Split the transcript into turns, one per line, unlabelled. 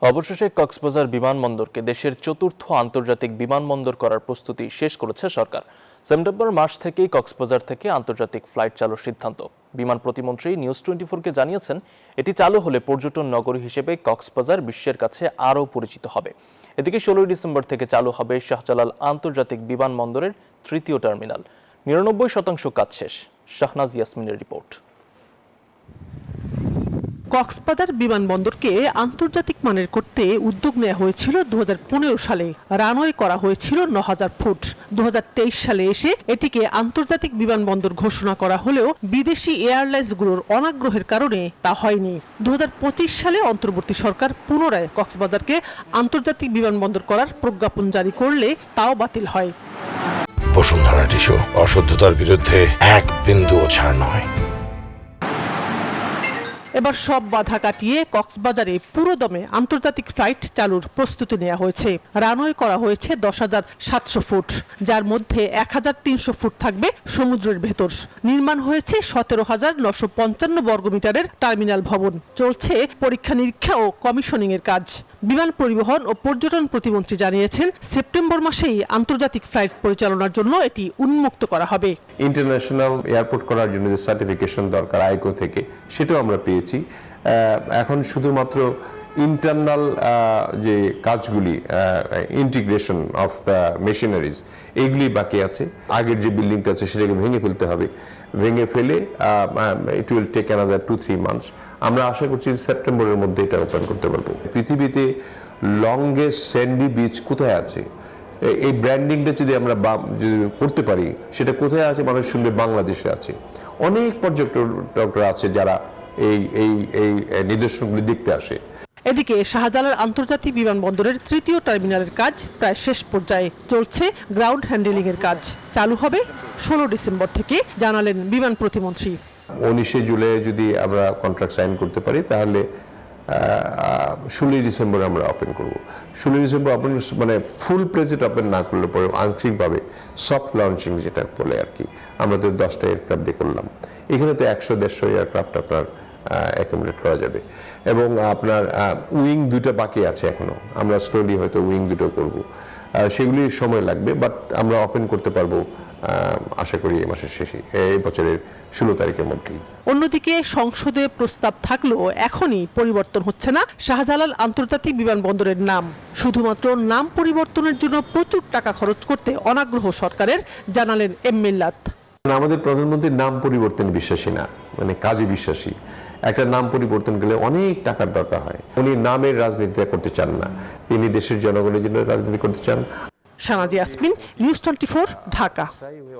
অবশেষে কক্সবাজার বিমানবন্দরকে দেশের চতুর্থ আন্তর্জাতিক বিমানবন্দর করার প্রস্তুতি শেষ করেছে সরকার। সেপ্টেম্বর মাস থেকেই কক্সবাজার থেকে আন্তর্জাতিক ফ্লাইট চালুর সিদ্ধান্ত। বিমান প্রতিমন্ত্রী নিউজ 24-কে জানিয়েছেন, এটি চালু হলে পর্যটন নগরী হিসেবে কক্সবাজার বিশ্বের কাছে আরও পরিচিত হবে। এদিকে 16 ডিসেম্বর থেকে চালু হবে শাহজালাল আন্তর্জাতিক বিমানবন্দরের তৃতীয় টার্মিনাল। 99% কাজ শেষ। শাহনাজ ইয়াসমিনের রিপোর্ট।
কক্সবাজার বিমানবন্দরকে আন্তর্জাতিক মানের করতে উদ্যোগ নেওয়া হয়েছিল 2015 সালে। রানওয়ে করা হয়েছিল 9000 ফুট। 2023 সালে এসে এটিকে আন্তর্জাতিক বিমানবন্দর ঘোষণা করা হলেও বিদেশি এয়ারলাইন্সগুলোর অনাগ্রহের কারণে তা হয়নি। 2025 সালে অন্তর্বর্তী সরকার পুনরায় কক্সবাজারকে আন্তর্জাতিক বিমানবন্দর করার প্রজ্ঞাপন জারি করলে তাও বাতিল হয়।
বসুন্ধরা টিস্যু, অশুদ্ধতার বিরুদ্ধে এক বিন্দুও ছাড় নয়।
এবার সব বাধা কাটিয়ে কক্সবাজারে পুরোদমে আন্তর্জাতিক ফ্লাইট চালুর প্রস্তুতি নেওয়া হয়েছে। রানওয়ে করা হয়েছে 10,700 ফুট, যার মধ্যে 1,300 ফুট থাকবে সমুদ্রের ভেতর। নির্মাণ হয়েছে 17,955 বর্গমিটারের টার্মিনাল ভবন। চলছে পরীক্ষা নিরীক্ষা ও কমিশনিং এর কাজ। বিমান পরিবহন ও পর্যটন প্রতিমন্ত্রী জানিয়েছেন, সেপ্টেম্বর মাসেই আন্তর্জাতিক ফ্লাইট পরিচালনার জন্য এটি উন্মুক্ত করা হবে।
ইন্টারন্যাশনাল এয়ারপোর্ট করার জন্য যে সার্টিফিকেশন দরকার আইকো থেকে, সেটাও আমরা পেয়েছি। এখন শুধুমাত্র ইন্টারনাল যে কাজগুলি, ইন্টিগ্রেশন অফ দ্য মেশিনারিজ, এগুলি বাকি আছে। আগের যে বিল্ডিংটা আছে সেটাকে ভেঙে ফেলতে হবে। ভেঙে ফেলে it will take another 2-3 months. আমরা আশা করছি সেপ্টেম্বরের মধ্যে এটা ওপেন করতে পারবো। পৃথিবীতে লংগেস্ট স্যান্ডি বিচ কোথায় আছে, এই ব্র্যান্ডিংটা যদি আমরা করতে পারি, সেটা কোথায় আছে মানুষ শুনবে, বাংলাদেশে আছে। অনেক পর্যটকরা আছে যারা এই নিদর্শনগুলি দেখতে আসে।
এদিকে শাহজালাল আন্তর্জাতিক বিমানবন্দরের তৃতীয় টার্মিনালের কাজ প্রায় শেষ পর্যায়ে। চলছে গ্রাউন্ড হ্যান্ডেলিং এর কাজ। চালু হবে 16 ডিসেম্বর থেকে, জানালেন বিমান প্রতিমন্ত্রী।
19 জুলাই যদি আমরা কন্ট্রাক্ট সাইন করতে পারি, তাহলে 16 ডিসেম্বর আমরা ওপেন করব। 16 ডিসেম্বর ওপেন মানে ফুল প্রেজেন্ট ওপেন না করলে পরে আংশিকভাবে সফট লঞ্চিং যেটা বলে আর কি, আমরা তো 10টা এয়ারক্রাফট দিয়ে করলাম। এখানে তো 100-150 এয়ারক্রাফট আপনার অ্যাকোমোডেট করা যাবে। এবং আপনার উইং 2টা বাকি আছে এখনো, আমরা স্লোলি হয়তো উইং 2টো করব। সেগুলি সময় লাগবে, বাট আমরা ওপেন করতে পারবো আশা করি এই মাসের শেষে, এই বছরের 16 তারিখের মধ্যেই।
অন্যদিকে সংসদে প্রস্তাব থাকলেও এখনই পরিবর্তন হচ্ছে না শাহজালাল আন্তর্জাতিক বিমানবন্দরের নাম। শুধুমাত্র নাম পরিবর্তনের জন্য প্রচুর টাকা খরচ করতে অনাগ্রহ সরকারের, জানালেন এম মিল্লাত।
আমাদের প্রধানমন্ত্রীর নাম পরিবর্তনে বিশ্বাসী না, মানে কাজে বিশ্বাসী। একটা নাম পরিবর্তন গেলে অনেক টাকার দরকার হয়। উনি নামের রাজনীতি করতে চান না, তিনি দেশের জনগণের জন্য রাজনীতি করতে চান।
শাহনাজ ইয়াসমিন, নিউজ 24, ঢাকা।